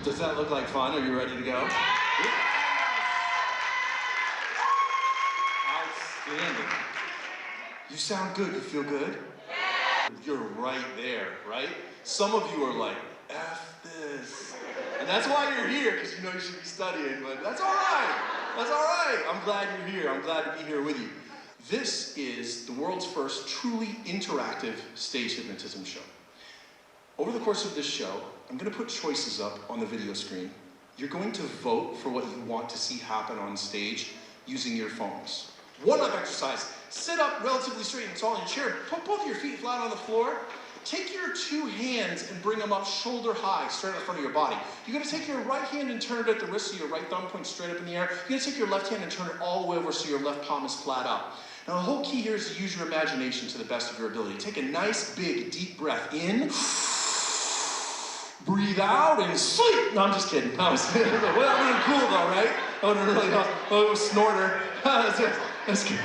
Does that look like fun? Are you ready to go? Outstanding. You sound good. You feel good? You're right there, right? Some of you are like, F this. And that's why you're here, because you know you should be studying, but that's all right. That's all right. I'm glad you're here. I'm glad to be here with you. This is the world's first truly interactive stage hypnotism show. Over the course of this show, I'm going to put choices up on the video screen. You're going to vote for what you want to see happen on stage using your phones. One-up exercise. Sit up relatively straight and tall in your chair. Put both of your feet flat on the floor. Take your two hands and bring them up shoulder high, straight in front of your body. You're going to take your right hand and turn it at the wrist so your right thumb points straight up in the air. You're going to take your left hand and turn it all the way over so your left palm is flat up. Now the whole key here is to use your imagination to the best of your ability. Take a nice, big, deep breath in. Breathe out and sleep. No, I'm just kidding. No, I'm just kidding. Well, that would have been cool though, right? That would have really helped. Oh, it was snorter. That's good.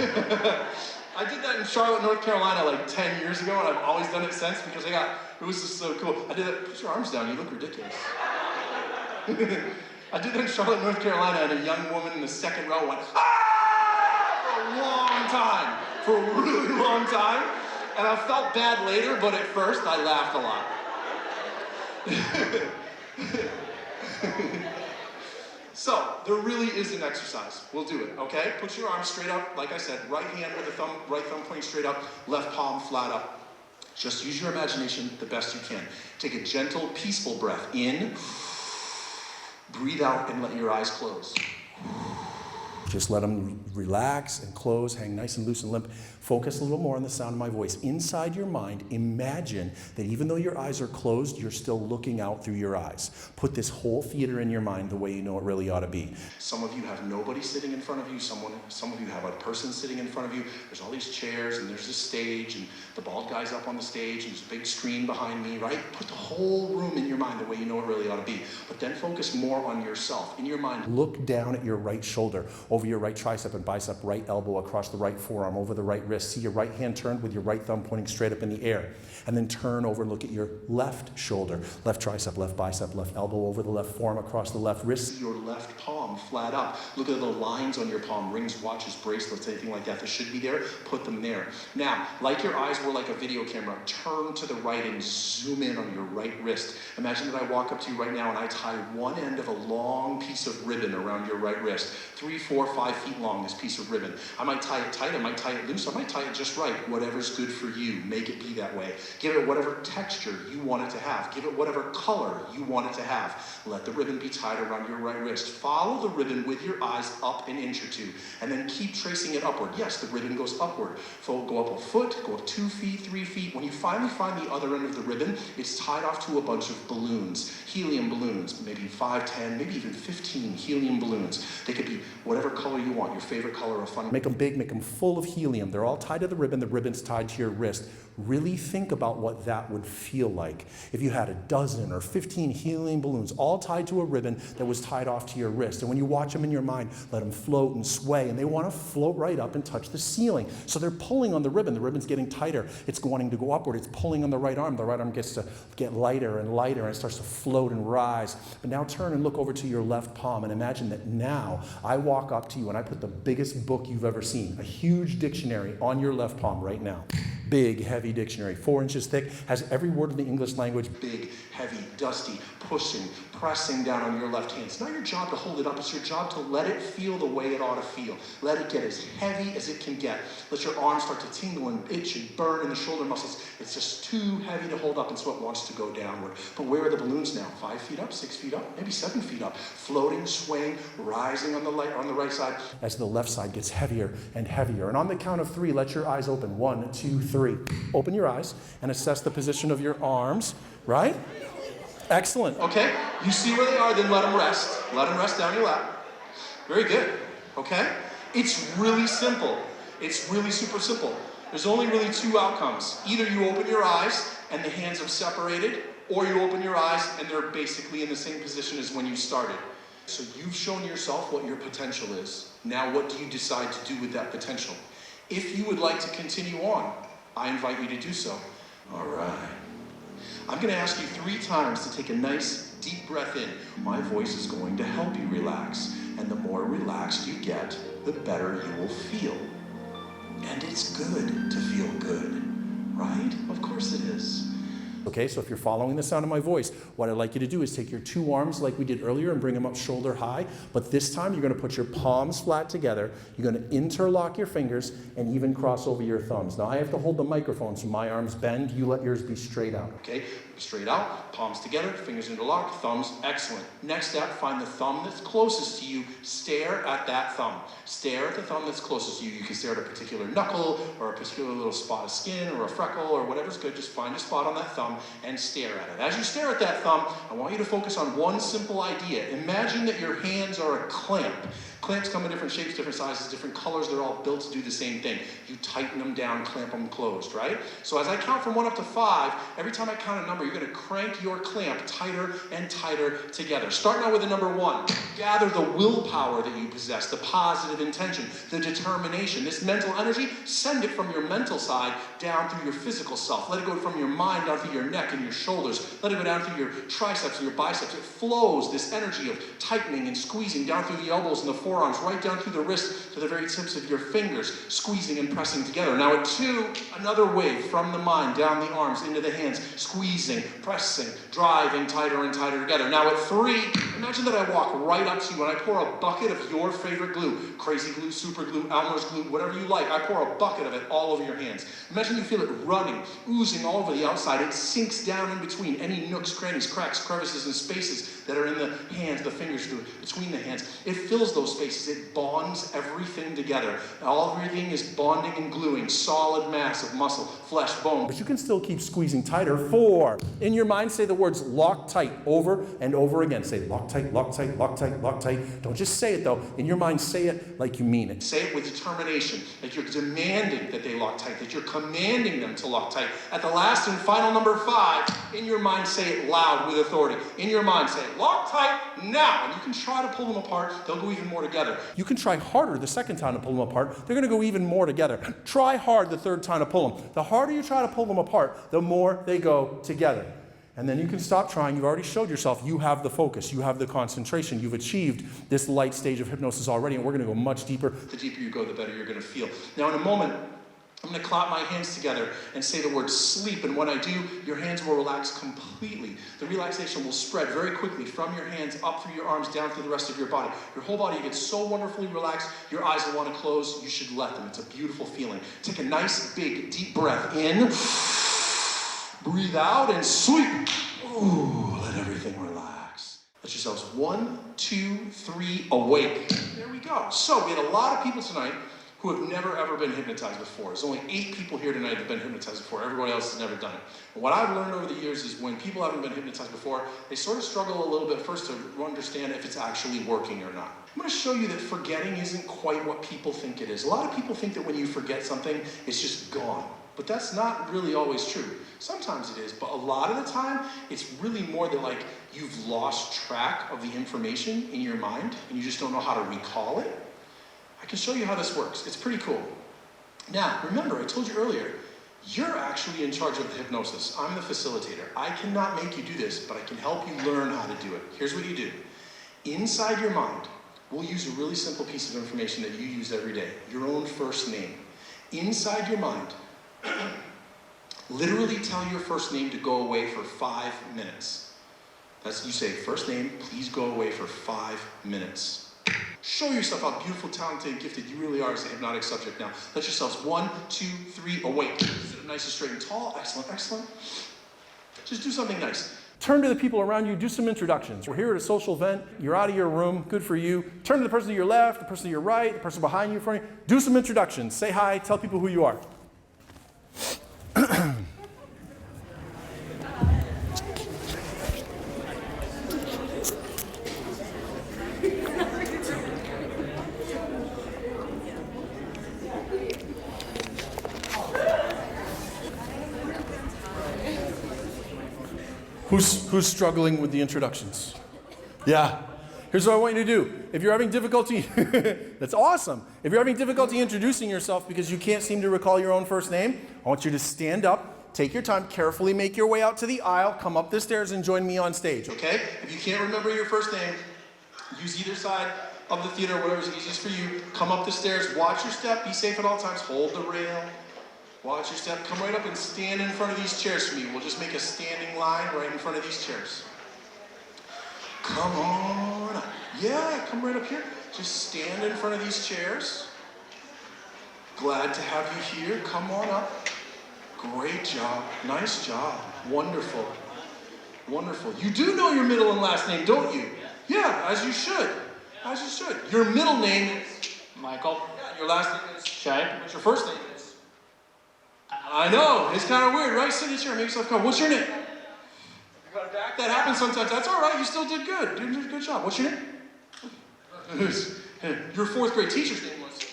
I did that in Charlotte, North Carolina like 10 years ago, and I've always done it since because it was just so cool. I did that. Put your arms down. You look ridiculous. I did that in Charlotte, North Carolina, and a young woman in the second row went, ah! For a really long time. And I felt bad later, but at first I laughed a lot. So, there really is an exercise. We'll do it, okay? Put your arms straight up, like I said, right hand with the thumb, right thumb pointing straight up, left palm flat up. Just use your imagination the best you can. Take a gentle, peaceful breath in, breathe out, and let your eyes close. Just let them relax and close, hang nice and loose and limp. Focus a little more on the sound of my voice. Inside your mind, imagine that even though your eyes are closed, you're still looking out through your eyes. Put this whole theater in your mind the way you know it really ought to be. Some of you have nobody sitting in front of you. Some of you have a person sitting in front of you. There's all these chairs, and there's this stage, and the bald guy's up on the stage, and there's a big screen behind me, right? Put the whole room in your mind the way you know it really ought to be. But then focus more on yourself. In your mind, look down at your right shoulder, over your right tricep and bicep, right elbow, across the right forearm, over the right wrist. See your right hand turned with your right thumb pointing straight up in the air. And then turn over and look at your left shoulder, left tricep, left bicep, left elbow, over the left forearm, across the left wrist. See your left palm flat up. Look at the lines on your palm, rings, watches, bracelets, anything like that that should be there. Put them there. Now, like your eyes were like a video camera, turn to the right and zoom in on your right wrist. Imagine that I walk up to you right now and I tie one end of a long piece of ribbon around your right wrist. 3, 4, 5 feet long, this piece of ribbon. I might tie it tight, I might tie it loose, I might tie it just right. Whatever's good for you, make it be that way. Give it whatever texture you want it to have. Give it whatever color you want it to have. Let the ribbon be tied around your right wrist. Follow the ribbon with your eyes up an inch or two, and then keep tracing it upward. Yes, the ribbon goes upward. So go up a foot, go up 2 feet, 3 feet. When you finally find the other end of the ribbon, it's tied off to a bunch of balloons, helium balloons, maybe 5, 10, maybe even 15 helium balloons. They could be whatever color you want, your favorite color of fun. Make them big, make them full of helium. They're all tied to the ribbon's tied to your wrist. Really think about what that would feel like if you had a dozen or 15 helium balloons all tied to a ribbon that was tied off to your wrist. And when you watch them in your mind, let them float and sway, and they want to float right up and touch the ceiling. So they're pulling on the ribbon's getting tighter, it's wanting to go upward, it's pulling on the right arm gets to get lighter and lighter, and it starts to float and rise. But now turn and look over to your left palm and imagine that now I walk up to you and I put the biggest book you've ever seen, a huge dictionary on your left palm right now. Big, heavy dictionary, 4 inches thick, has every word in the English language. Big, heavy, dusty, pushing, pressing down on your left hand. It's not your job to hold it up, it's your job to let it feel the way it ought to feel. Let it get as heavy as it can get. Let your arms start to tingle and itch and burn in the shoulder muscles. It's just too heavy to hold up, and so it wants to go downward. But where are the balloons now? 5 feet up, 6 feet up, maybe 7 feet up. Floating, swaying, rising on the right side. As the left side gets heavier and heavier. And on the count of 3, let your eyes open. 1, 2, 3. Open your eyes and assess the position of your arms, right? Excellent. Okay, you see where they are, then let them rest. Let them rest down your lap. Very good, okay? It's really simple. It's really super simple. There's only really 2 outcomes. Either you open your eyes and the hands have separated, or you open your eyes and they're basically in the same position as when you started. So you've shown yourself what your potential is. Now what do you decide to do with that potential? If you would like to continue on, I invite you to do so. All right. I'm going to ask you 3 times to take a nice, Deep breath in. My voice is going to help you relax. And the more relaxed you get, the better you will feel. And it's good to feel good, right? Of course it is. Okay, so if you're following the sound of my voice, what I'd like you to do is take your two arms like we did earlier and bring them up shoulder high. But this time you're going to put your palms flat together. You're going to interlock your fingers and even cross over your thumbs. Now I have to hold the microphone so my arms bend. You let yours be straight out. Okay, straight out, palms together, fingers interlocked, thumbs, excellent. Next step, find the thumb that's closest to you. Stare at that thumb. Stare at the thumb that's closest to you. You can stare at a particular knuckle or a particular little spot of skin or a freckle or whatever's good. Just find a spot on that thumb and stare at it. As you stare at that thumb, I want you to focus on one simple idea. Imagine that your hands are a clamp. Clamps come in different shapes, different sizes, different colors. They're all built to do the same thing. You tighten them down, clamp them closed, right? So as I count from 1 up to 5, every time I count a number, you're going to crank your clamp tighter and tighter together. Start now with the number 1. Gather the willpower that you possess, the positive intention, the determination, this mental energy. Send it from your mental side down through your physical self. Let it go from your mind down through your neck and your shoulders. Let it go down through your triceps and your biceps. It flows, this energy of tightening and squeezing down through the elbows and the forearms, right down through the wrist to the very tips of your fingers, squeezing and pressing together. Now at 2, another wave from the mind down the arms into the hands, squeezing, pressing, driving tighter and tighter together. Now at 3, imagine that I walk right up to you and I pour a bucket of your favorite glue, crazy glue, super glue, Elmer's glue, whatever you like. I pour a bucket of it all over your hands. Imagine you feel it running, oozing all over the outside. It sinks down in between any nooks, crannies, cracks, crevices, and spaces that are in the hands, the fingers, between the hands. It fills those spaces. It bonds everything together. Everything is bonding and gluing, solid mass of muscle, flesh, bone. But you can still keep squeezing tighter. 4. In your mind, say the words lock tight over and over again. Say lock tight, lock tight, lock tight, lock tight. Don't just say it though. In your mind, say it like you mean it. Say it with determination, like you're demanding that they lock tight, that you're commanding them to lock tight. At the last and final number 5, in your mind, say it loud with authority. In your mind, say lock tight now. And you can try to pull them apart. They'll go even more together. You can try harder the second time to pull them apart. They're going to go even more together. Try hard the third time to pull them. The harder you try to pull them apart, the more they go together. And then you can stop trying. You've already showed yourself you have the focus, you have the concentration, you've achieved this light stage of hypnosis already, and we're going to go much deeper. The deeper you go, the better you're going to feel. Now in a moment, I'm going to clap my hands together and say the word sleep, and when I do, your hands will relax completely. The relaxation will spread very quickly from your hands up through your arms, down through the rest of your body. Your whole body gets so wonderfully relaxed, your eyes will want to close. You should let them. It's a beautiful feeling. Take a nice, big, deep breath in. Breathe out and sleep. Ooh, let everything relax. Let yourselves 1, 2, 3, awake. There we go. So we had a lot of people tonight who have never ever been hypnotized before. There's only 8 people here tonight that have been hypnotized before. Everybody else has never done it. And what I've learned over the years is when people haven't been hypnotized before, they sort of struggle a little bit first to understand if it's actually working or not. I'm going to show you that forgetting isn't quite what people think it is. A lot of people think that when you forget something, it's just gone. But that's not really always true. Sometimes it is, but a lot of the time, it's really more that like you've lost track of the information in your mind and you just don't know how to recall it. I can show you how this works. It's pretty cool. Now, remember, I told you earlier, you're actually in charge of the hypnosis. I'm the facilitator. I cannot make you do this, but I can help you learn how to do it. Here's what you do. Inside your mind, we'll use a really simple piece of information that you use every day, your own first name. Inside your mind, literally tell your first name to go away for 5 minutes. That's, you say, first name, please go away for 5 minutes. Show yourself how beautiful, talented, and gifted you really are as a hypnotic subject now. Let yourselves 1, 2, 3, awake. Sit up nice and straight and tall. Excellent, excellent. Just do something nice. Turn to the people around you, do some introductions. We're here at a social event, you're out of your room, good for you. Turn to the person to your left, the person to your right, the person behind you, in front of you. Do some introductions. Say hi, tell people who you are. Who's struggling with the introductions? Yeah. Here's what I want you to do. If you're having difficulty, that's awesome. If you're having difficulty introducing yourself because you can't seem to recall your own first name, I want you to stand up take your time, carefully make your way out to the aisle, come up the stairs and join me on stage, okay? If you can't remember your first name, use either side of the theater, whatever's easiest for you. Come up the stairs, watch your step, be safe at all times, hold the rail. Watch your step, come right up and stand in front of these chairs for me. We'll just make a standing line right in front of these chairs. Come on up. Yeah, come right up here. Just stand in front of these chairs. Glad to have you here. Come on up. Great job. Nice job. Wonderful. Wonderful. You do know your middle and last name, don't you? Yeah, as you should. As you should. Your middle name is Michael. Yeah, your last name is Shay. What's your first name? I know, it's kind of weird, right? Sit in the chair, make yourself come. What's your name? That happens sometimes. That's all right. You still did good. You did a good job. What's your name? Your fourth grade teacher's name was?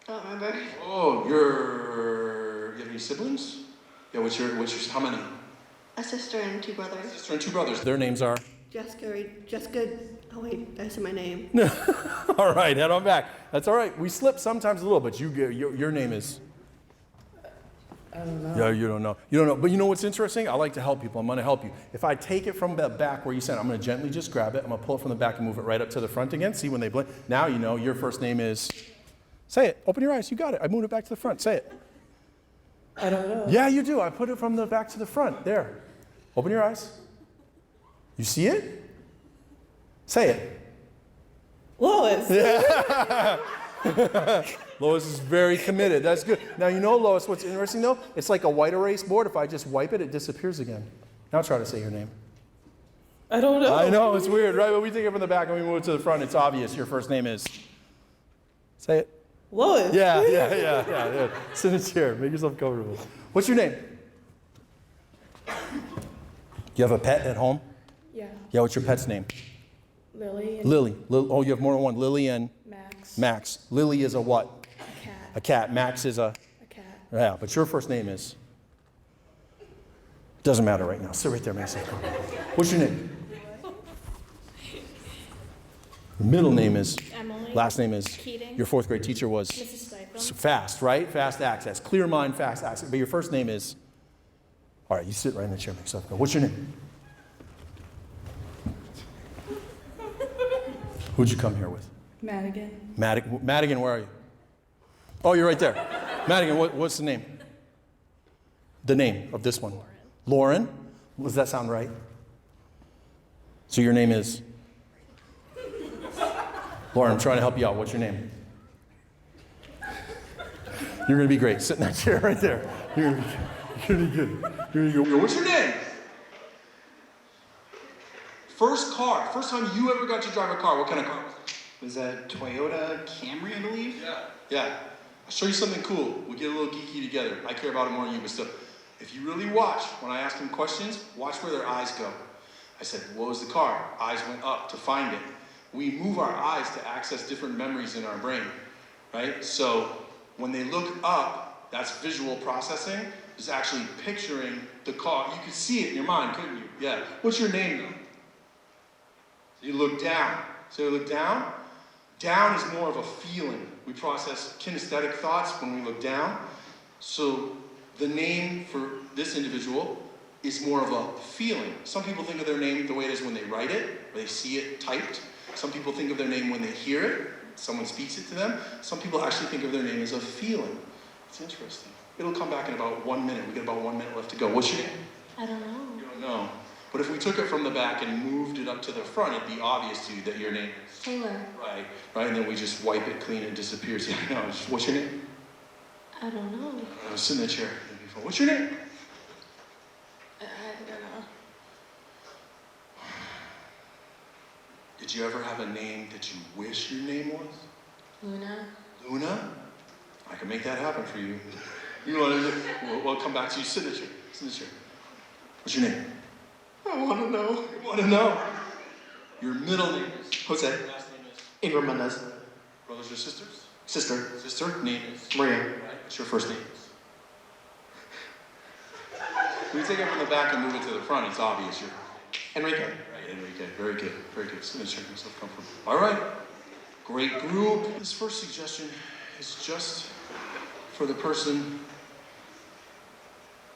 I don't remember. Oh, you have any siblings? Yeah, what's your, how many? A sister and two brothers. Sister and two brothers. Their names are? Jessica, oh wait, I said my name. All right, head on back. That's all right. We slip sometimes a little, but your name is? I don't know. Yeah, you don't know. You don't know. But you know what's interesting? I like to help people. I'm going to help you. If I take it from the back where you said, I'm going to gently just grab it. I'm going to pull it from the back and move it right up to the front again. See when they blink? Now you know your first name is... Say it. Open your eyes. You got it. I moved it back to the front. Say it. I don't know. Yeah, you do. I put it from the back to the front. There. Open your eyes. You see it? Say it. Lois. Yeah. Lois is very committed. That's good. Now, you know, Lois, what's interesting, though? It's like a white erase board. If I just wipe it, it disappears again. Now try to say your name. I don't know. I know, it's weird, right? But we take it from the back and we move it to the front. It's obvious. Your first name is... Say it. Lois. Yeah. Sit in a chair. Make yourself comfortable. What's your name? You have a pet at home? Yeah. Yeah, what's your pet's name? Lily. Lily. Oh, you have more than one. Lily and... Max. Lily is a what? A cat. A cat. Max is a cat. Yeah, but your first name is? Doesn't matter right now. Sit right there, Max. What's your name? Your middle name is? Emily. Last name is? Keating. Your fourth grade teacher was? Mrs. Stipem. Fast, right? Fast access. Clear mind, fast access. But your first name is? All right, you sit right in the chair, make yourself go. What's your name? Who'd you come here with? Madigan. Madigan, where are you? Oh, you're right there. Madigan, what's the name? The name of this one? Lauren. Does that sound right? So your name is? Lauren, I'm trying to help you out. What's your name? You're going to be great. Sit in that chair right there. You're going to be good. You're gonna be good. What's your name? First time you ever got to drive a car, what kind of car was it? It was a Toyota Camry, I believe. Yeah. I'll show you something cool. We'll get a little geeky together. I care about it more than you, but still. If you really watch, when I ask them questions, watch where their eyes go. I said, what was the car? Eyes went up to find it. We move our eyes to access different memories in our brain, right? So when they look up, that's visual processing. It's actually picturing the car. You could see it in your mind, couldn't you? Yeah. What's your name, though? You look down. So you look down. Down is more of a feeling. We process kinesthetic thoughts when we look down. So the name for this individual is more of a feeling. Some people think of their name the way it is when they write it, or they see it typed. Some people think of their name when they hear it. Someone speaks it to them. Some people actually think of their name as a feeling. It's interesting. It'll come back in about 1 minute. We got about 1 minute left to go. What's your name? I don't know. You don't know. But if we took it from the back and moved it up to the front, it'd be obvious to you that your name is Taylor. Right. And then we just wipe it clean and it disappears. Yeah, I know. What's your name? I don't know. Sit in the chair. What's your name? I don't know. Did you ever have a name that you wish your name was? Luna. Luna? I can make that happen for you. You want to? We'll come back to you. Sit in the chair. Sit in the chair. What's your name? I want to know. You want to know? Your middle name is? Jose. Last name is? Ingram Mendez. Brothers or sisters? Sister. Sister? Name is? Maria. Right. What's your first name? We take it from the back and move it to the front. It's obvious. You're Enrique. right, Enrique. Very good. Very good. Sit in the chair. Make yourself comfortable. All right. Great group. This first suggestion is just for the person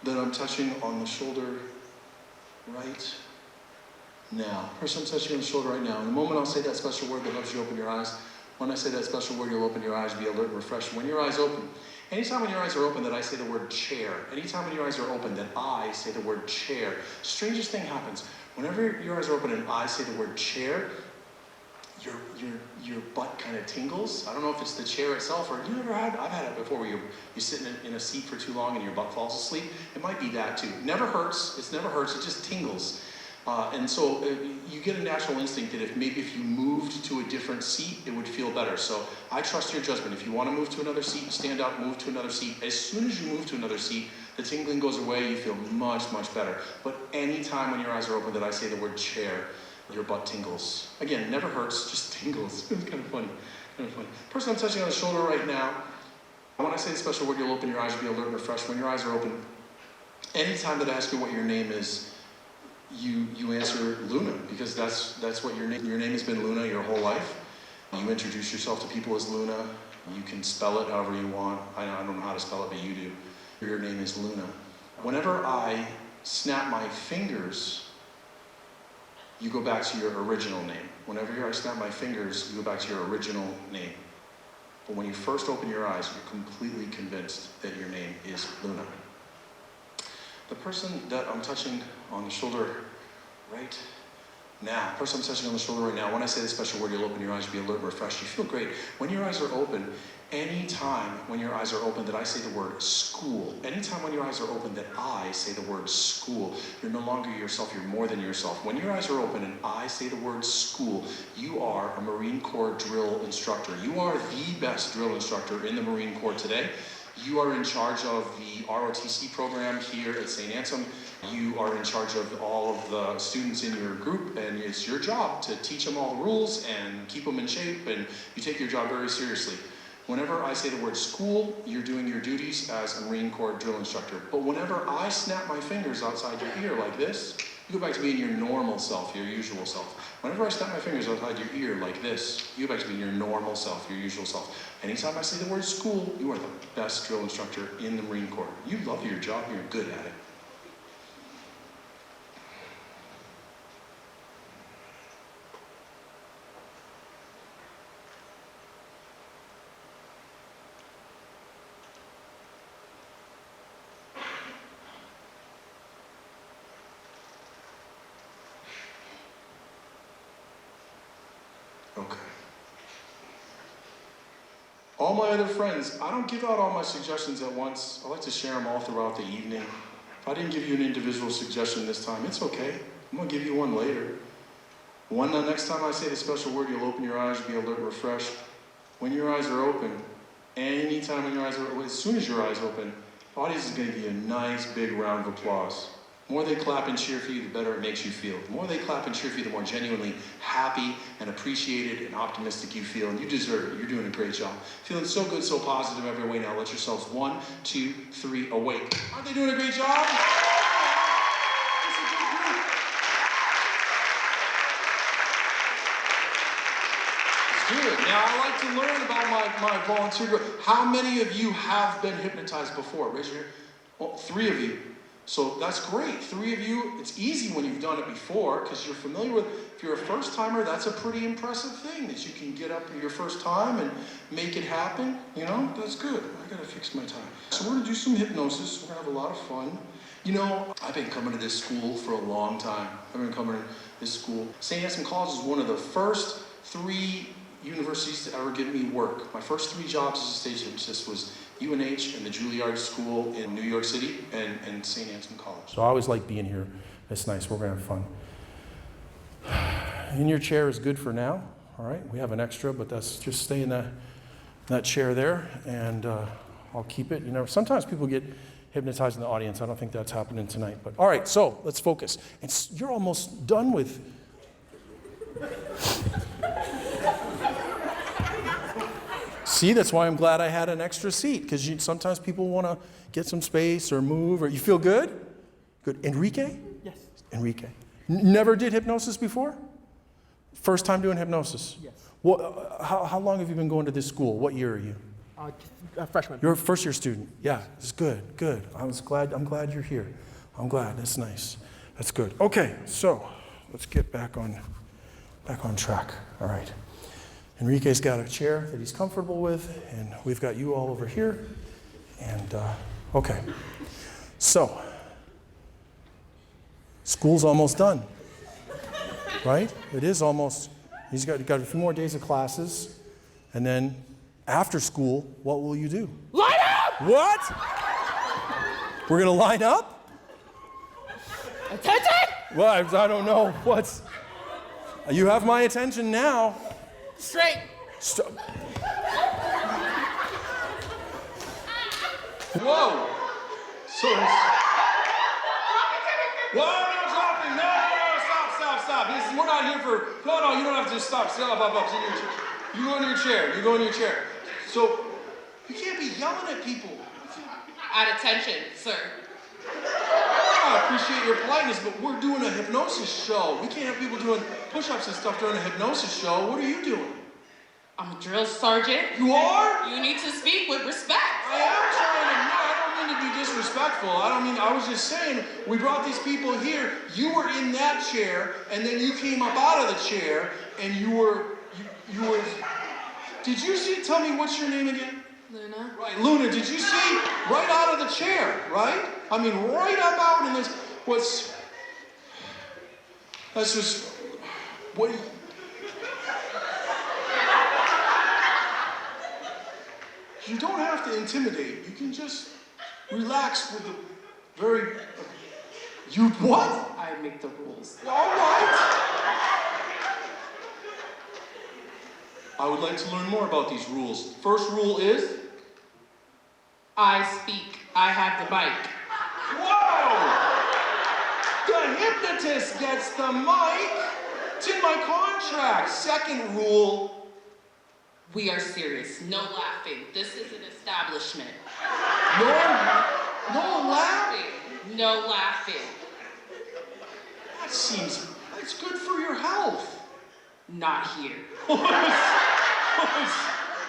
that I'm touching on the shoulder right now. Person I'm touching on the shoulder right now. In the moment I'll say that special word that helps you open your eyes. When I say that special word, you'll open your eyes, be alert and refreshed. When your eyes open, anytime when your eyes are open that I say the word chair, anytime when your eyes are open that I say the word chair, strangest thing happens. Whenever your eyes are open and I say the word chair, your butt kind of tingles. I don't know if it's the chair itself or I've had it before where you sit in a seat for too long and your butt falls asleep. It might be that too. Never hurts. It never hurts. It just tingles. And so you get a natural instinct that if you moved to a different seat, it would feel better. So I trust your judgment. If you want to move to another seat, stand up, move to another seat. As soon as you move to another seat, the tingling goes away, you feel much, much better. But anytime when your eyes are open that I say the word chair, your butt tingles. Again, never hurts, just tingles. It's kind of funny. Person I'm touching on the shoulder right now, when I say the special word, you'll open your eyes, you'll be alert and refreshed. When your eyes are open, anytime that I ask you what your name is, you answer Luna, because that's what your name has been Luna your whole life. You introduce yourself to people as Luna. You can spell it however you want. I don't know how to spell it, but you do. Your name is Luna. Whenever I snap my fingers, you go back to your original name. Whenever I snap my fingers, you go back to your original name. But when you first open your eyes, you're completely convinced that your name is Luna. The person that I'm touching on the shoulder right now, when I say the special word, you'll open your eyes, you'll be alert and refreshed. You feel great. When your eyes are open, anytime when your eyes are open that I say the word school, anytime when your eyes are open that I say the word school, you're no longer yourself, you're more than yourself. When your eyes are open and I say the word school, you are a Marine Corps drill instructor. You are the best drill instructor in the Marine Corps today. You are in charge of the ROTC program here at St. Anselm. You are in charge of all of the students in your group, and it's your job to teach them all the rules and keep them in shape, and you take your job very seriously. Whenever I say the word school, you're doing your duties as a Marine Corps drill instructor. But whenever I snap my fingers outside your ear like this, you go back to being your normal self, your usual self. Whenever I snap my fingers outside your ear like this, you go back to being your normal self, your usual self. Anytime I say the word school, you are the best drill instructor in the Marine Corps. You love your job, you're good at it. Okay. All my other friends, I don't give out all my suggestions at once. I like to share them all throughout the evening. If I didn't give you an individual suggestion this time, it's okay. I'm going to give you one later. Next time I say the special word, you'll open your eyes, you'll be alert and refreshed. When your eyes are open, anytime when your eyes are open, as soon as your eyes open, the audience is going to give you a nice big round of applause. The more they clap and cheer for you, the better it makes you feel. The more they clap and cheer for you, the more genuinely happy and appreciated and optimistic you feel. And you deserve it. You're doing a great job. Feeling so good, so positive every way now. Let yourselves 1, 2, 3, awake. Aren't they doing a great job? It's good. Now, I like to learn about my volunteer group. How many of you have been hypnotized before? Raise your hand. Well, 3 of you. So that's great. 3 of you, it's easy when you've done it before because you're familiar with, if you're a first timer, that's a pretty impressive thing that you can get up your first time and make it happen. You know, that's good. I gotta fix my time. So we're gonna do some hypnosis. We're gonna have a lot of fun. You know, I've been coming to this school for a long time. I've been coming to this school. St. Anselm College is one of the first 3 universities to ever give me work. My first 3 jobs as a stage hypnotist was UNH and the Juilliard School in New York City and St. Anselm College. So I always like being here. It's nice. We're going to have fun. In your chair is good for now. All right. We have an extra, but that's just stay in that chair there, and I'll keep it. You know, sometimes people get hypnotized in the audience. I don't think that's happening tonight. But all right. So let's focus. You're almost done with. See, that's why I'm glad I had an extra seat, because sometimes people want to get some space or move, or you feel good? Good. Enrique? Yes. Enrique. Never did hypnosis before? First time doing hypnosis? Yes. How long have you been going to this school? What year are you? A freshman. You're a first-year student. Yeah, it's good, good. I'm glad you're here. I'm glad. That's nice. That's good. Okay, so let's get back on track. All right. Enrique's got a chair that he's comfortable with, and we've got you all over here. And okay, so school's almost done, right? It is almost. He's got a few more days of classes, and then after school, what will you do? Line up! What? We're gonna line up? Attention! Well, I don't know what's. You have my attention now. Straight. Whoa! So, whoa, no dropping, no, stop. We're not here for, no, you don't have to stop, sit up, sit in your chair. You go in your chair. So, you can't be yelling at people. At attention, sir. I appreciate your politeness, but we're doing a hypnosis show. We can't have people doing push-ups and stuff during a hypnosis show. What are you doing? I'm a drill sergeant. You are? You need to speak with respect. I am trying to, no, I don't mean to be disrespectful. I was just saying, we brought these people here. You were in that chair, and then you came up out of the chair, and you were, did you see, tell me what's your name again? Luna. Right, Luna, did you see right out of the chair, right? I mean, right up out, and that's just, what, you don't have to intimidate. You can just relax with a very, you what? I make the rules. All right. I would like to learn more about these rules. First rule is? I speak. I have the mic. Whoa! The hypnotist gets the mic. It's in my contract. Second rule. We are serious. No laughing. This is an establishment. No laughing. No laughing. That's good for your health. Not here.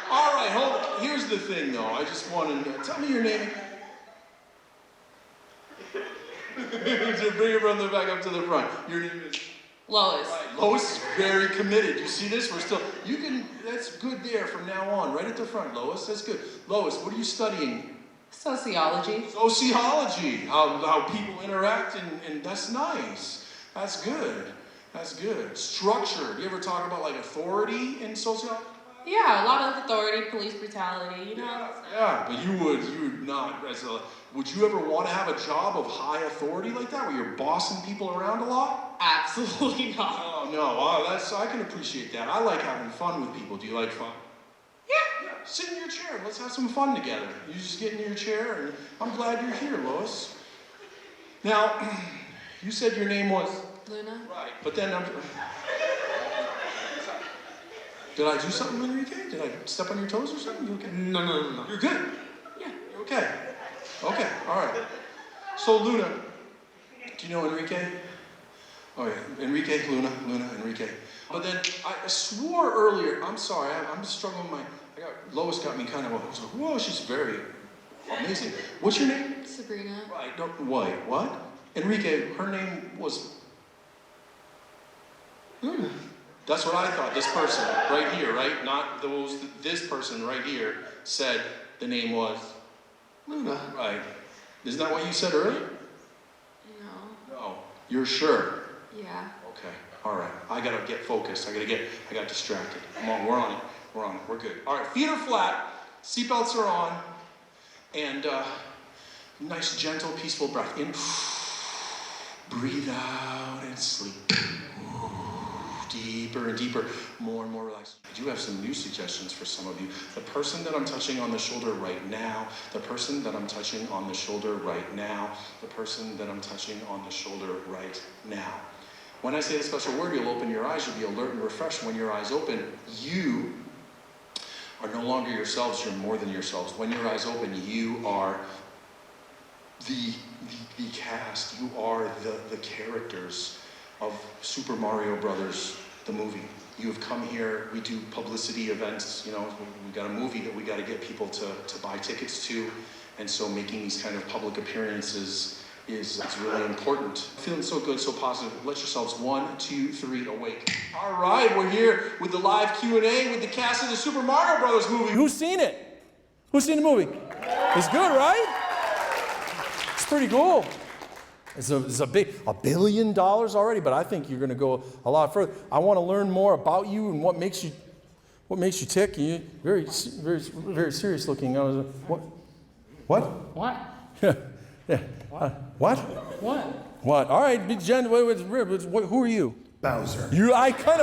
All right, hold on. Here's the thing, though. I just want to know. Tell me your name. Bring your brother back up to the front. Your name is? Lois. Right. Lois is very committed. You see this? That's good there from now on. Right at the front, Lois. That's good. Lois, what are you studying? Sociology. Sociology. How people interact, and that's nice. That's good. That's good. Structure. Do you ever talk about, like, authority in sociology? Yeah, a lot of authority, police brutality, you know. Yeah, but you would not, would you ever want to have a job of high authority like that, where you're bossing people around a lot? Absolutely not. Oh, no, I can appreciate that. I like having fun with people. Do you like fun? Yeah. Sit in your chair. Let's have some fun together. You just get in your chair, and I'm glad you're here, Lois. Now, you said your name was? Luna. Right, but then did I do something, Enrique? Did I step on your toes or something? You okay? No. You're good? Yeah. You're okay. Okay, all right. So, Luna, do you know Enrique? Oh, yeah. Enrique, Luna, Enrique. But then I swore earlier, I'm sorry, I'm struggling with Lois got me kind of, I was like, whoa, she's very amazing. What's your name? Sabrina. Right, wait, what? Enrique, her name was Luna. That's what I thought. This person right here, right? Not those. This person right here said the name was Luna. Right. Isn't that what you said earlier? No. No. You're sure? Yeah. Okay. All right. I gotta get focused. I got distracted. Come on. We're on it. We're good. All right. Feet are flat. Seatbelts are on. And nice, gentle, peaceful breath in. Breathe out and sleep. Deeper and deeper, more and more relaxed. I do have some new suggestions for some of you. The person that I'm touching on the shoulder right now, the person that I'm touching on the shoulder right now, the person that I'm touching on the shoulder right now. When I say the special word, you'll open your eyes, you'll be alert and refreshed. When your eyes open, you are no longer yourselves, you're more than yourselves. When your eyes open, you are the cast, you are the characters of Super Mario Brothers, the movie. You have come here, we do publicity events, you know, we got a movie that we got to get people to buy tickets to, and so making these kind of public appearances is really important. Feeling so good, so positive. Let yourselves 1, 2, 3 awake. All right, we're here with the live Q&A with the cast of the Super Mario Brothers movie. Who's seen it? Who's seen the movie? It's good, right? It's pretty cool. It's $1 billion already, but I think you're going to go a lot further. I want to learn more about you and what makes you tick. You very serious looking. What? What? Yeah. What? What? What? All right, Jen. Who are you? Bowser. I kind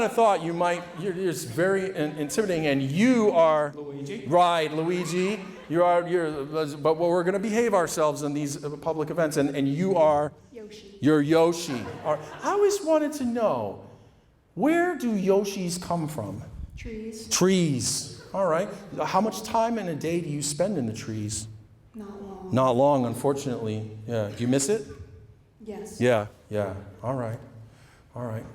of thought you might. You're just very intimidating, and you are Luigi. Right, Luigi. But we're going to behave ourselves in these public events, and you are Yoshi. You're Yoshi. All right. I always wanted to know, where do Yoshis come from? Trees. Trees. All right. How much time in a day do you spend in the trees? Not long. Not long, unfortunately. Yeah. Do you miss it? Yes. Yeah. All right.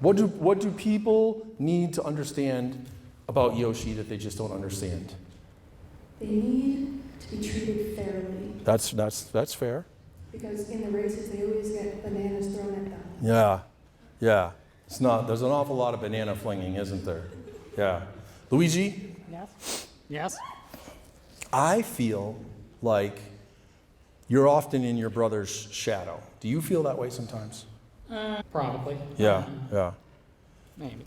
What do people need to understand about Yoshi that they just don't understand? They need to be treated fairly. That's fair. Because in the races, they always get bananas thrown at them. Yeah. There's an awful lot of banana flinging, isn't there? Yeah. Luigi? Yes. I feel like you're often in your brother's shadow. Do you feel that way sometimes? Probably. Yeah. Maybe.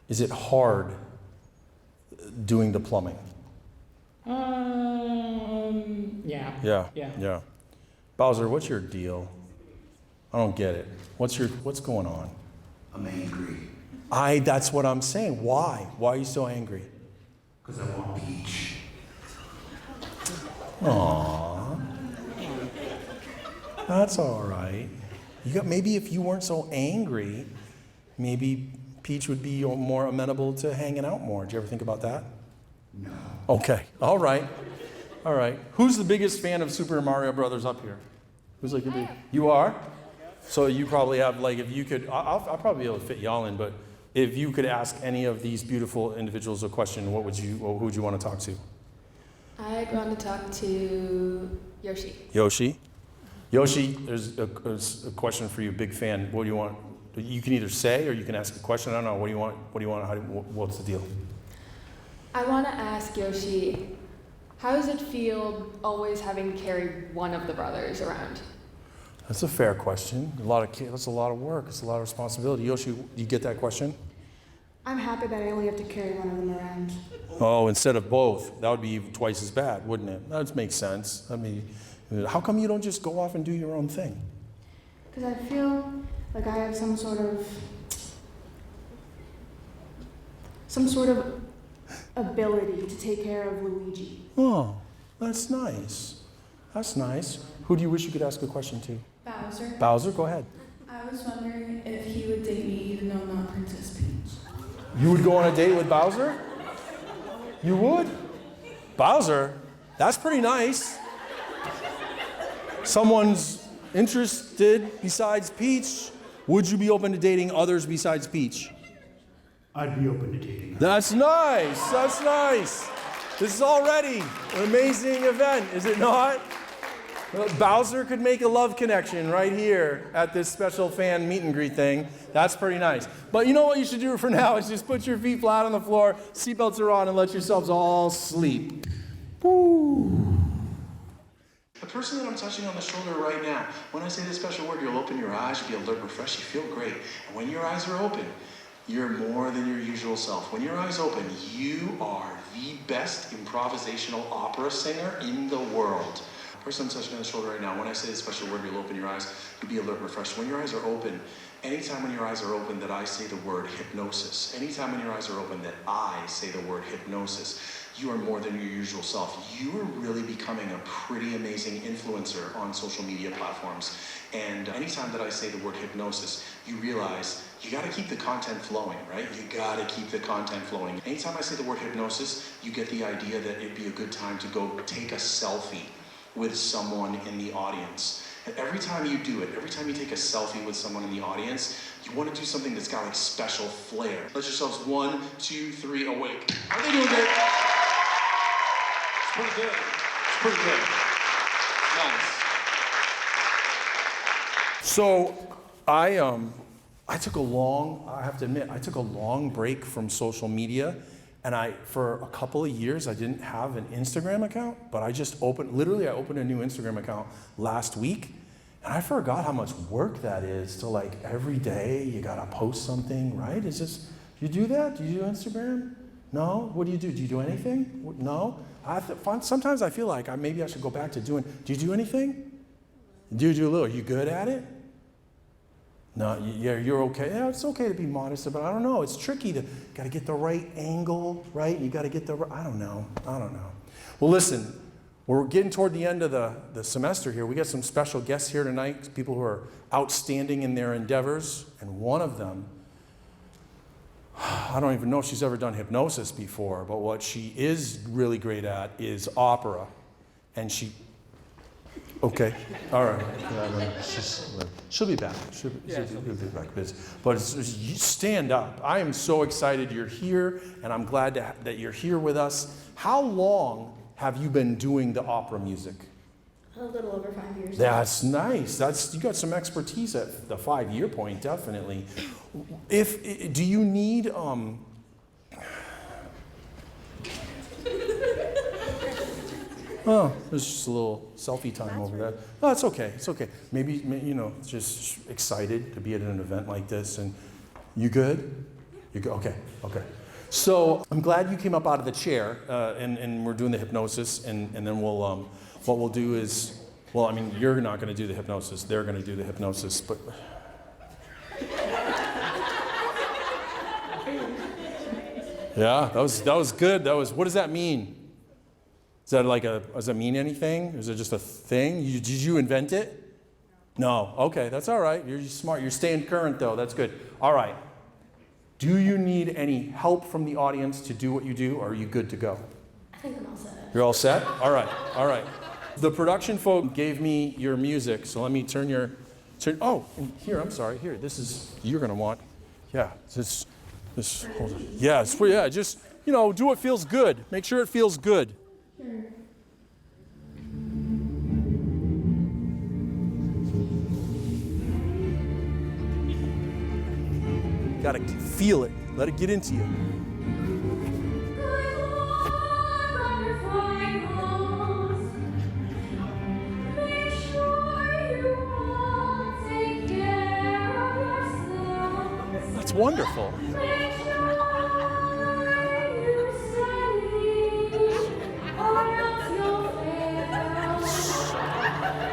Is it hard doing the plumbing? Yeah. Yeah. Bowser, what's your deal? I don't get it. What's going on? I'm angry. That's what I'm saying. Why? Why are you so angry? Because I want Peach. Aww. That's all right. Maybe if you weren't so angry, maybe Peach would be more amenable to hanging out more. Did you ever think about that? No. Okay. All right. Who's the biggest fan of Super Mario Brothers up here? Who's like the big? You are? So you probably have, like, if you could, I'll probably be able to fit y'all in, but if you could ask any of these beautiful individuals a question, who would you want to talk to? I'd want to talk to Yoshi. Yoshi, there's a question for you, big fan. What do you want? You can either say or you can ask a question. I don't know. What do you want? What's the deal? I want to ask Yoshi, how does it feel always having to carry one of the brothers around? That's a fair question. That's a lot of work. It's a lot of responsibility. Yoshi, do you get that question? I'm happy that I only have to carry one of them around. Oh, instead of both. That would be twice as bad, wouldn't it? That makes sense. I mean, how come you don't just go off and do your own thing? Because I feel like I have some sort of ability to take care of Luigi. Oh, that's nice. Who do you wish you could ask a question to? Bowser. Bowser, go ahead. I was wondering if he would date me even though I'm not Princess Peach. You would go on a date with Bowser? You would? Bowser? That's pretty nice. Someone's interested besides Peach. Would you be open to dating others besides Peach? I'd be open to dating her. That's nice. This is already an amazing event, is it not? Bowser could make a love connection right here at this special fan meet and greet thing. That's pretty nice. But you know what you should do for now is just put your feet flat on the floor, seatbelts are on, and let yourselves all sleep. Woo. The person that I'm touching on the shoulder right now, when I say this special word, you'll open your eyes, you'll be alert, refreshed, you feel great. And when your eyes are open, you're more than your usual self. When your eyes open, you are the best improvisational opera singer in the world. The person I'm touching on the shoulder right now, when I say this special word, you'll open your eyes, you'll be alert, refreshed. When your eyes are open, anytime when your eyes are open that I say the word hypnosis, anytime when your eyes are open that I say the word hypnosis, you are more than your usual self. You are really becoming a pretty amazing influencer on social media platforms. And anytime that I say the word hypnosis, you realize you gotta keep the content flowing, right? You gotta keep the content flowing. Anytime I say the word hypnosis, you get the idea that it'd be a good time to go take a selfie with someone in the audience. Every time you do it, every time you take a selfie with someone in the audience, you want to do something that's got like special flair. Let yourselves 1, 2, 3, awake. Are they doing great? It's pretty good. It's pretty good. Nice. So I took a long, I have to admit, I took a long break from social media, and for a couple of years, I didn't have an Instagram account, but I opened a new Instagram account last week, and I forgot how much work that is to like every day you gotta post something, right? It's just, you do that? Do you do Instagram? No? What do you do? Do you do anything? No? Sometimes I feel like maybe I should go back to do you do anything? Do you do a little? Are you good at it? No, yeah, you're okay. Yeah, it's okay to be modest about it. I don't know. It's tricky got to get the right angle, right? You got to get I don't know. Well, listen, we're getting toward the end of the semester here. We got some special guests here tonight, people who are outstanding in their endeavors. And one of them, I don't even know if she's ever done hypnosis before, but what she is really great at is opera. And okay, all right. She'll be back. She'll be back. But stand up. I am so excited you're here, and I'm glad that you're here with us. How long have you been doing the opera music? A little over 5 years. That's nice. You got some expertise at the 5-year point, definitely. Do you need Oh, there's just a little selfie time over there. Oh, it's okay. It's okay. Maybe just excited to be at an event like this. And you good? You good? Okay. So I'm glad you came up out of the chair, and we're doing the hypnosis, and then we'll what we'll do is, you're not going to do the hypnosis. They're going to do the hypnosis, but. Yeah, that was good. What does that mean? Does that mean anything? Is it just a thing? Did you invent it? No. Okay, that's all right. You're smart. You're staying current, though. That's good. All right. Do you need any help from the audience to do what you do, or are you good to go? I think I'm all set. You're all set? All right. The production folk gave me your music, so let me turn here, I'm sorry. Here, you're going to want. Yeah, this, hold on. Yeah, just, do what feels good. Make sure it feels good. Gotta feel it. Let it get into you. That's wonderful.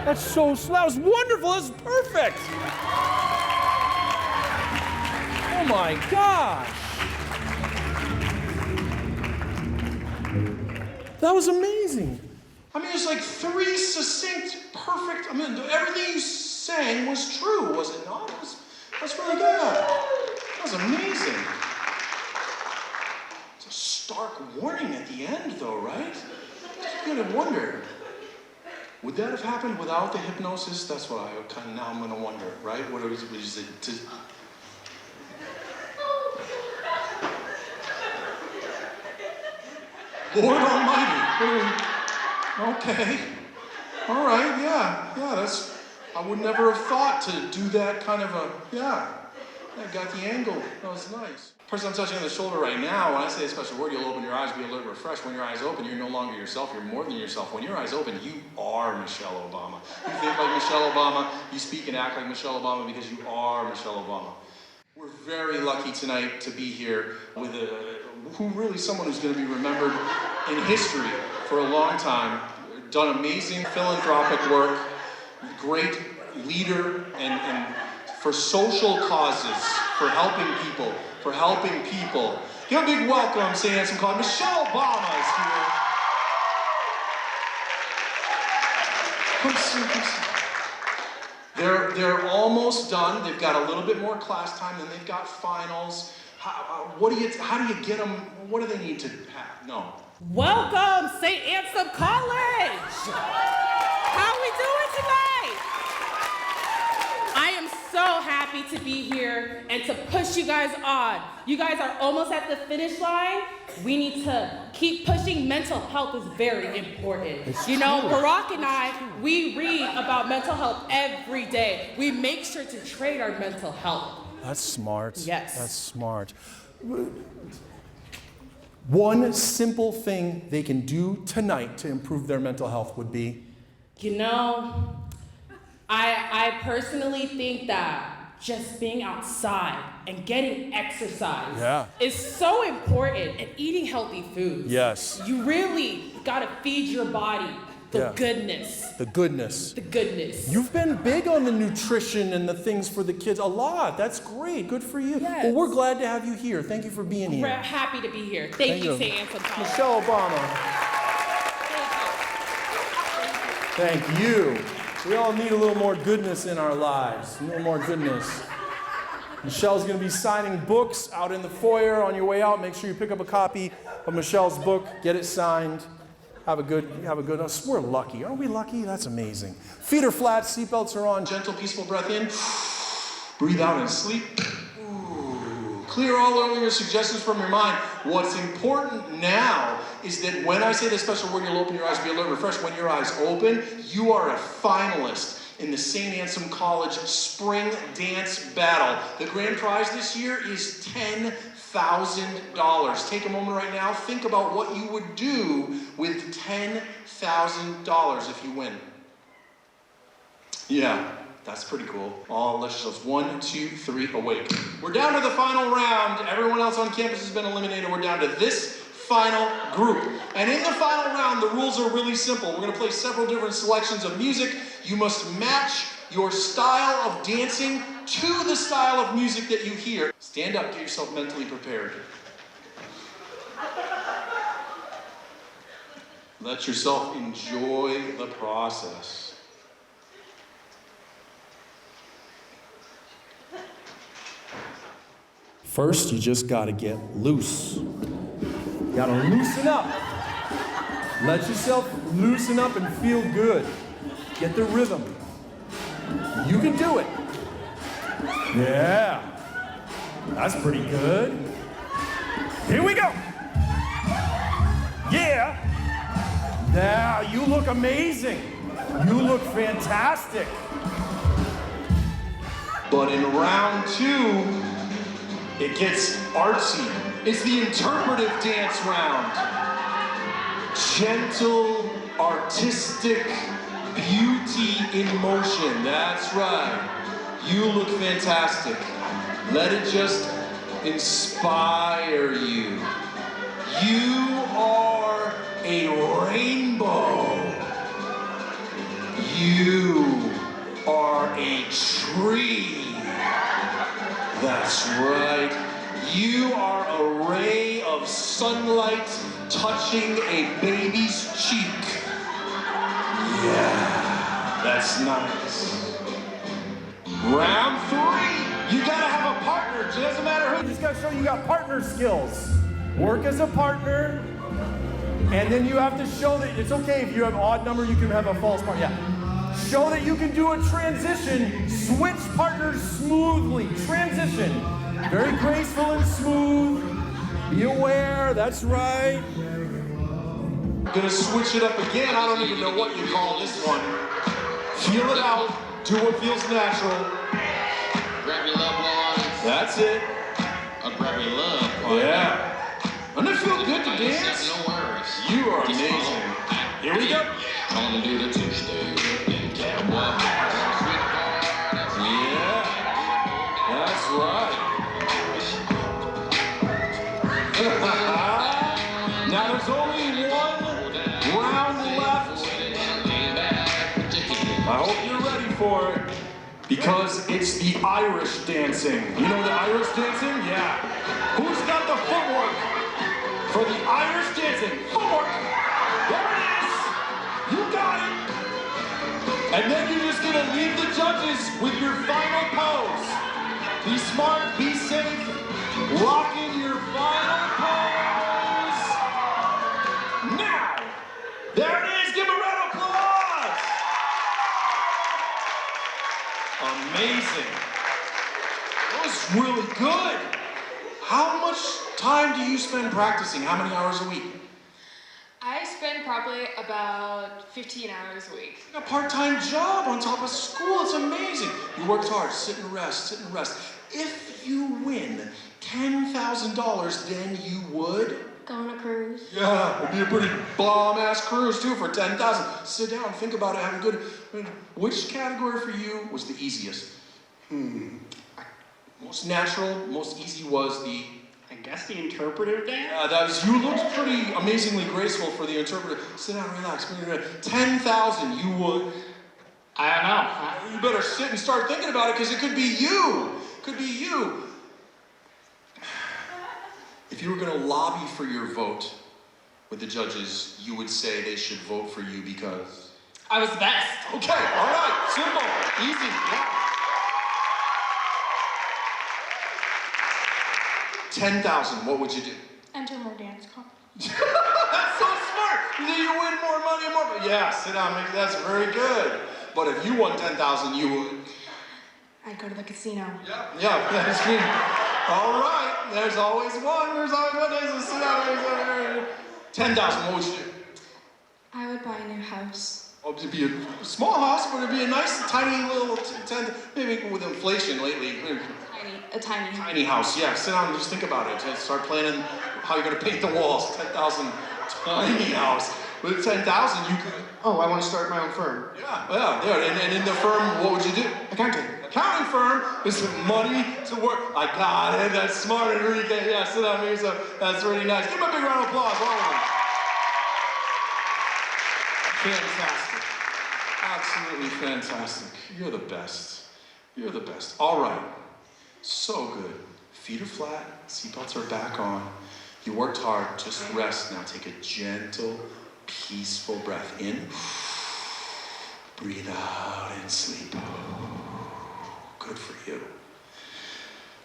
That was wonderful. That's perfect. Oh my gosh. That was amazing. It's like 3 succinct, perfect. Everything you sang was true, was it not? That's really good. That was amazing. It's a stark warning at the end, though, right? You gotta wonder. Would that have happened without the hypnosis? That's what I'm going to wonder, right? What is it? Lord Almighty. Okay. All right, yeah, I would never have thought to do that kind of I got the angle. That was nice. Person I'm touching on the shoulder right now, when I say a special word, you'll open your eyes, be alert, refreshed. When your eyes open, you're no longer yourself, you're more than yourself. When your eyes open, you are Michelle Obama. You think like Michelle Obama, you speak and act like Michelle Obama because you are Michelle Obama. We're very lucky tonight to be here with someone who's going to be remembered in history for a long time, done amazing philanthropic work, great leader, and for social causes, for helping people. Give a big welcome, St. Anselm College. Michelle Obama is here. Come see. They're almost done. They've got a little bit more class time, then they've got finals. How do you get them? What do they need to have? No. Welcome, St. Anselm College. How we doing tonight? happy to be here and to push you guys on. You guys are almost at the finish line. We need to keep pushing. Mental health is very important. Barack and I, we read about mental health every day. We make sure to trade our mental health. That's smart. Yes. That's smart. One simple thing they can do tonight to improve their mental health would be? I personally think that just being outside and getting exercise is so important, and eating healthy foods. Yes. You really gotta feed your body the goodness. The goodness. The goodness. You've been big on the nutrition and the things for the kids a lot. That's great. Good for you. Yes. Well, we're glad to have you here. Thank you for being here. We're happy to be here. Thank you, St. Anselm College. Michelle Obama. Thank you. We all need a little more goodness in our lives. A little more goodness. Michelle's going to be signing books out in the foyer. On your way out, make sure you pick up a copy of Michelle's book. Get it signed. Have a good. We're lucky. Aren't we lucky? That's amazing. Feet are flat. Seatbelts are on. Gentle, peaceful breath in. Breathe out and sleep. Ooh. Clear all earlier suggestions from your mind. What's important now is that when I say the special word, you'll open your eyes, be alert, refreshed. When your eyes open, you are a finalist in the St. Anselm College Spring Dance Battle. The grand prize this year is $10,000. Take a moment right now. Think about what you would do with $10,000 if you win. Yeah, that's pretty cool. Let yourselves 1, 2, 3, awake. We're down to the final round. Everyone else on campus has been eliminated. We're down to this final group. And in the final round, the rules are really simple. We're going to play several different selections of music. You must match your style of dancing to the style of music that you hear. Stand up, get yourself mentally prepared. Let yourself enjoy the process. First, you just got to get loose. You got to loosen up. Let yourself loosen up and feel good. Get the rhythm. You can do it. Yeah. That's pretty good. Here we go. Yeah. Now, you look amazing. You look fantastic. But in round 2, it gets artsy. It's the interpretive dance round. Gentle, artistic beauty in motion. That's right. You look fantastic. Let it just inspire you. You are a rainbow. You are a tree. That's right. You are a ray of sunlight touching a baby's cheek. Yeah, that's nice. Round 3, you gotta have a partner. It doesn't matter who. You just gotta show you got partner skills. Work as a partner, and then you have to show that it's okay if you have odd number, you can have a false partner. Yeah. Show that you can do a transition, switch partners smoothly. Transition. Very graceful and smooth. Be aware, that's right. Gonna switch it up again. I don't even know what you call this one. Feel it out. Do what feels natural. Grab your loved ones. That's it. Or grab your love partner. Yeah. Doesn't it feel good to dance? No worries. You are amazing. Here we go. Gonna do the two-step. Cowboy. Yeah. That's right. Now there's only one round left. I hope you're ready for it. Because it's the Irish dancing. You know the Irish dancing? Yeah. Who's got the footwork for the Irish dancing? Footwork. There it is. You got it. And then you're just gonna leave the judges with your final pose. Be smart, be safe, lock in your final pose. Now, there it is, give a round of applause. Amazing. good. How much time do you spend practicing? How many hours a week? I spend probably about 15 hours a week. A part-time job on top of school. It's amazing. You worked hard. Sit and rest. Sit and rest. If you win $10,000, then you would Go on a cruise. Yeah, it'd be a pretty bomb-ass cruise too for $10,000. Sit down, think about it, have a good. Which category for you was the easiest? Most natural, most easy was the. I guess the interpretive dance? Yeah, that was. You looked pretty amazingly graceful for the interpreter. Sit down, relax. 10,000, you would. I don't know. You better sit and start thinking about it because it could be you. Could be you. If you were going to lobby for your vote with the judges, you would say they should vote for you because... I was the best. Okay, all right, simple, easy, yeah. 10,000, what would you do? Enter more dance competitions. That's so smart. You win more money and more... Yeah, sit down, that's very good. But if you won 10,000, you would... I'd go to the casino. Yeah, that's good. All right, there's always one. There's always one. There's a sit down. 10,000, what would you do? I would buy a new house. Oh, it'd be a small house, but it'd be a nice, tiny little tent. Maybe with inflation lately. A tiny house. Tiny house, yeah. Sit down and just think about it. Start planning how you're going to paint the walls. 10,000, tiny house. With 10,000, you could. Oh, I want to start my own firm. Yeah. And in the firm, what would you do? Accounting. Accounting firm is money to work. I got it. That's smart, Enrique. Yeah, sit down here. So that's really nice. Give him a big round of applause. All of them. Fantastic. Absolutely fantastic. You're the best. You're the best. All right. So good. Feet are flat. Seatbelts are back on. You worked hard. Just rest. Now take a gentle, peaceful breath in. Breathe out and sleep. Good for you.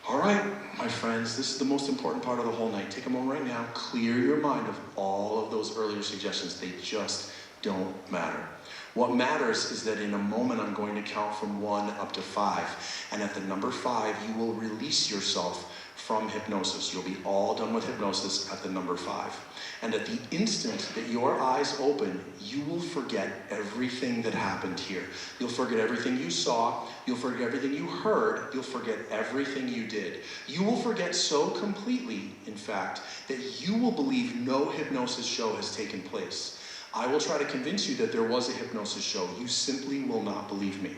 All right, my friends, this is the most important part of the whole night. Take a moment right now, clear your mind of all of those earlier suggestions. They just don't matter. What matters is that in a moment I'm going to count from 1 up to 5. And at the number 5, you will release yourself from hypnosis. You'll be all done with hypnosis at the number 5. And at the instant that your eyes open, you will forget everything that happened here. You'll forget everything you saw. You'll forget everything you heard. You'll forget everything you did. You will forget so completely, in fact, that you will believe no hypnosis show has taken place. I will try to convince you that there was a hypnosis show. You simply will not believe me.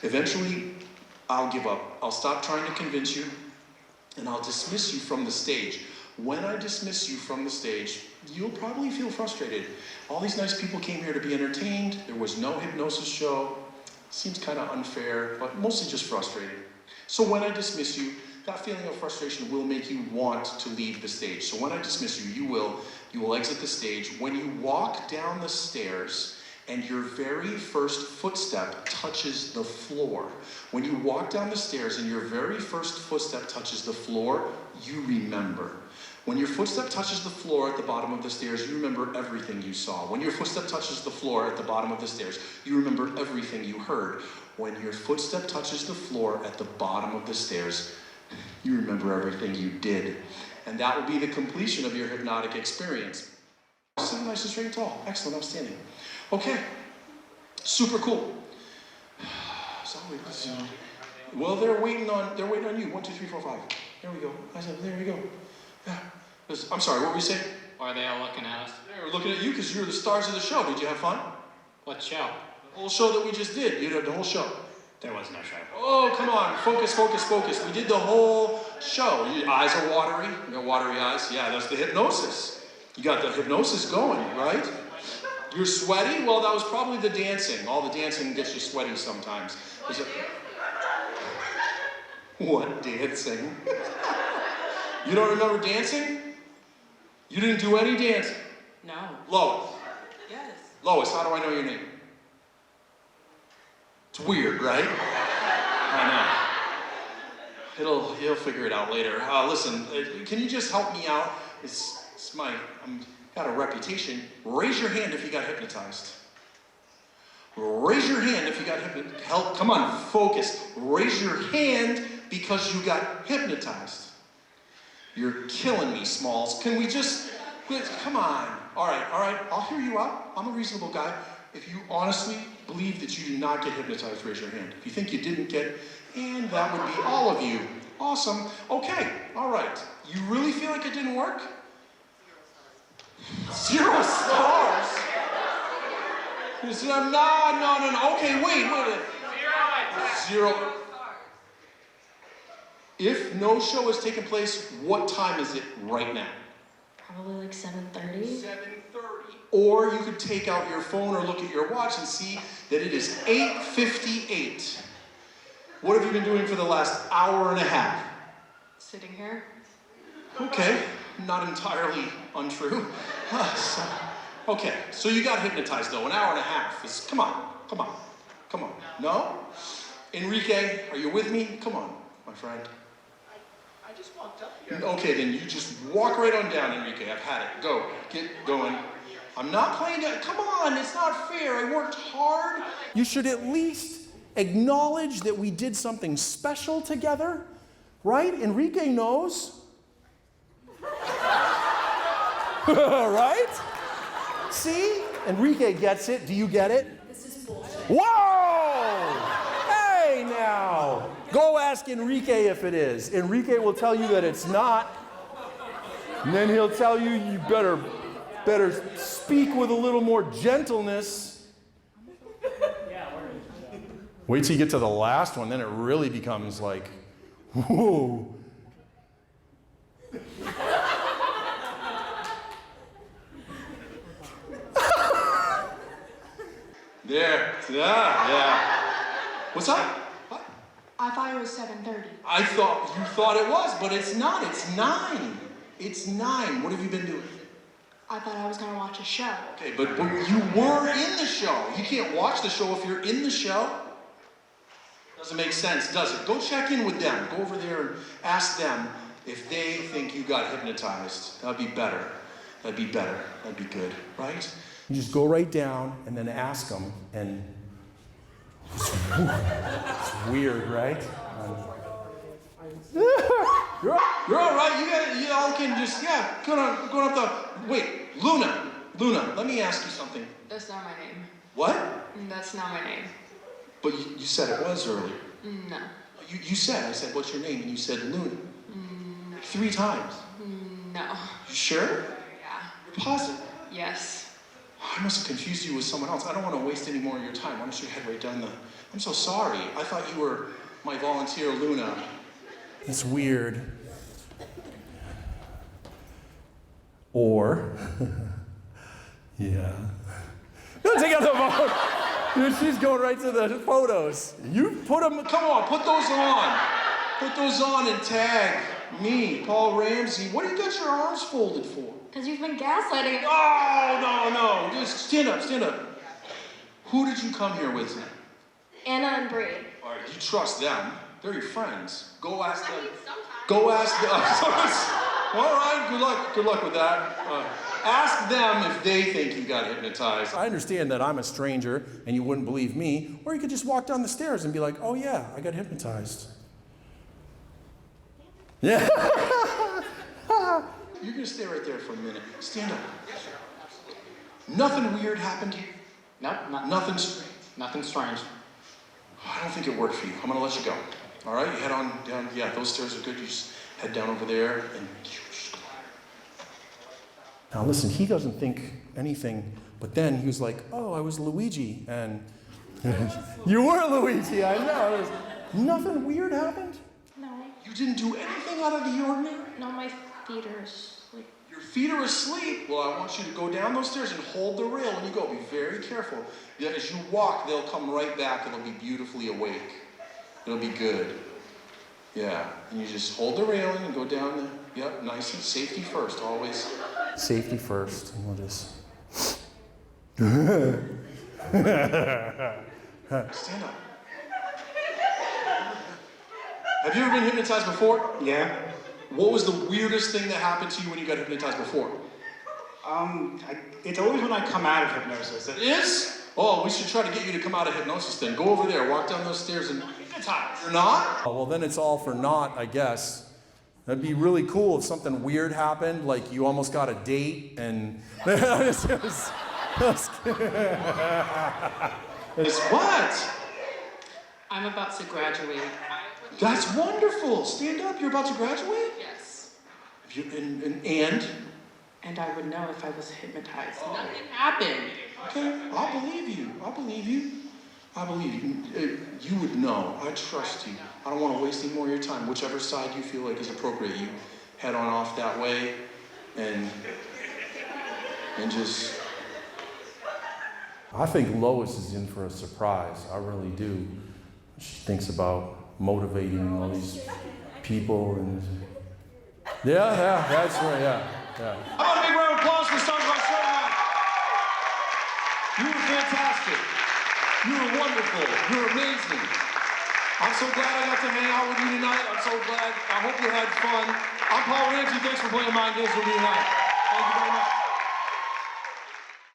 Eventually, I'll give up. I'll stop trying to convince you, and I'll dismiss you from the stage. When I dismiss you from the stage, you'll probably feel frustrated. All these nice people came here to be entertained. There was no hypnosis show. Seems kind of unfair, but mostly just frustrated. So when I dismiss you, that feeling of frustration will make you want to leave the stage. So when I dismiss you, you will exit the stage. When you walk down the stairs and your very first footstep touches the floor, when you walk down the stairs and your very first footstep touches the floor, you remember. When your footstep touches the floor at the bottom of the stairs, you remember everything you saw. When your footstep touches the floor at the bottom of the stairs, you remember everything you heard. When your footstep touches the floor at the bottom of the stairs, you remember everything you did. And that will be the completion of your hypnotic experience. Sit nice and straight and tall. Excellent, outstanding. Okay, super cool. Well, they're waiting on you. 1, 2, 3, 4, 5. There we go. I said, there we go. Yeah. I'm sorry, what were you saying? Why are they all looking at us? They were looking at you because you're the stars of the show. Did you have fun? What show? The whole show that we just did. You did the whole show. There was no show. Oh, come on. Focus, focus, focus. We did the whole show. Your eyes are watery. You got watery eyes. Yeah, that's the hypnosis. You got the hypnosis going, right? You're sweaty? Well, that was probably the dancing. All the dancing gets you sweaty sometimes. What dancing? You don't remember dancing? You didn't do any dancing? No. Lois. Yes. Lois, how do I know your name? It's weird, right? I know. He'll figure it out later. Listen, can you just help me out? I'm got a reputation. Raise your hand if you got hypnotized. Raise your hand if you got hypnotized. Help, come on, focus. Raise your hand because you got hypnotized. You're killing me, Smalls. Can we just, come on. All right, I'll hear you out. I'm a reasonable guy. If you honestly believe that you did not get hypnotized, raise your hand. If you think you didn't get, and that would be all of you. Awesome. Okay, all right. You really feel like it didn't work? 0 stars? No. Okay, wait. 0. If no show has taken place, what time is it right now? Probably like 7:30. 7:30. Or you could take out your phone or look at your watch and see that it is 8:58. What have you been doing for the last hour and a half? Sitting here. Okay, not entirely untrue. Okay, so you got hypnotized though. An hour and a half is, come on. No? Enrique, are you with me? Come on, my friend. I just walked up here. Okay, then you just walk right on down, Enrique. I've had it. Go, get going. I'm not playing that. Come on, it's not fair. I worked hard. You should at least acknowledge that we did something special together, right? Enrique knows. Right? See? Enrique gets it. Do you get it? This is bullshit. Whoa! Hey now! Go ask Enrique if it is. Enrique will tell you that it's not. And then he'll tell you you better speak with a little more gentleness. Wait till you get to the last one, then it really becomes like, whoa. There. Yeah. What's up? What? I thought it was 7:30. I thought you thought it was, but it's not. It's 9. It's 9. What have you been doing? I thought I was gonna watch a show. Okay, but you were in the show. You can't watch the show if you're in the show. Doesn't make sense, does it? Go check in with them. Go over there and ask them if they think you got hypnotized. That'd be better. That'd be good, right? You just go right down and then ask them, and it's weird, right? You're all right. You got it. You all can just, going up the. Wait, Luna, let me ask you something. That's not my name. What? That's not my name. But you said it was earlier. No. I said, what's your name? And you said Luna. No. 3 times. No. You sure? Yeah. You're positive? Yes. I must have confused you with someone else. I don't want to waste any more of your time. Why don't you head right down the... I'm so sorry. I thought you were my volunteer, Luna. It's weird. Or, yeah. No, take out the phone. Dude, she's going right to the photos. You put them. Come on, put those on. Put those on and tag me, Paul Ramsay. What do you got your arms folded for? Because you've been gaslighting. Oh, no. Just stand up. Who did you come here with? Anna and Bree. All right, you trust them. They're your friends. Go ask them. Sometimes. Go ask them. All right, good luck with that. Ask them if they think you got hypnotized. I understand that I'm a stranger and you wouldn't believe me, or you could just walk down the stairs and be like, oh yeah, I got hypnotized. Yeah. You're going to stay right there for a minute. Stand up. Nothing weird happened here? Nope, Nothing strange? nothing strange. I don't think it worked for you. I'm going to let you go. All right? You head on down. Yeah, those stairs are good. You just head down over there and just go. Now listen, he doesn't think anything, but then he was like, oh, I was Luigi, and you were Luigi, I know. Nothing weird happened? No. You didn't do anything out of the ordinary? No, my feet are asleep. Your feet are asleep. Well, I want you to go down those stairs and hold the rail when you go. Be very careful. Then as you walk, they'll come right back and they'll be beautifully awake. It'll be good. Yeah. And you just hold the railing and go down the, yep, nice and safety first, always. Safety first, and we'll just... Stand up. Have you ever been hypnotized before? Yeah. What was the weirdest thing that happened to you when you got hypnotized before? It's always when I come out of hypnosis. It is? Oh, we should try to get you to come out of hypnosis then. Go over there, walk down those stairs and hypnotized. You're not? Oh, well, then it's all for naught, I guess. That'd be really cool if something weird happened, like you almost got a date and... It's what? I'm about to graduate. That's wonderful. Stand up. You're about to graduate? Yes. If you, and? And I would know if I was hypnotized. Nothing happened. Okay, I'll believe you. I believe you. I believe you. You would know. I trust you. I don't want to waste any more of your time. Whichever side you feel like is appropriate, you head on off that way and just... I think Lois is in for a surprise. I really do. She thinks about motivating all these people and... Yeah, that's right, yeah. I want a big round of applause for Sons of Anselm. You were fantastic. You were wonderful. You were amazing. I'm so glad I got to hang out with you tonight. I'm so glad. I hope you had fun. I'm Paul Ramsay. Thanks for playing Mind Games with me tonight. Thank you very much.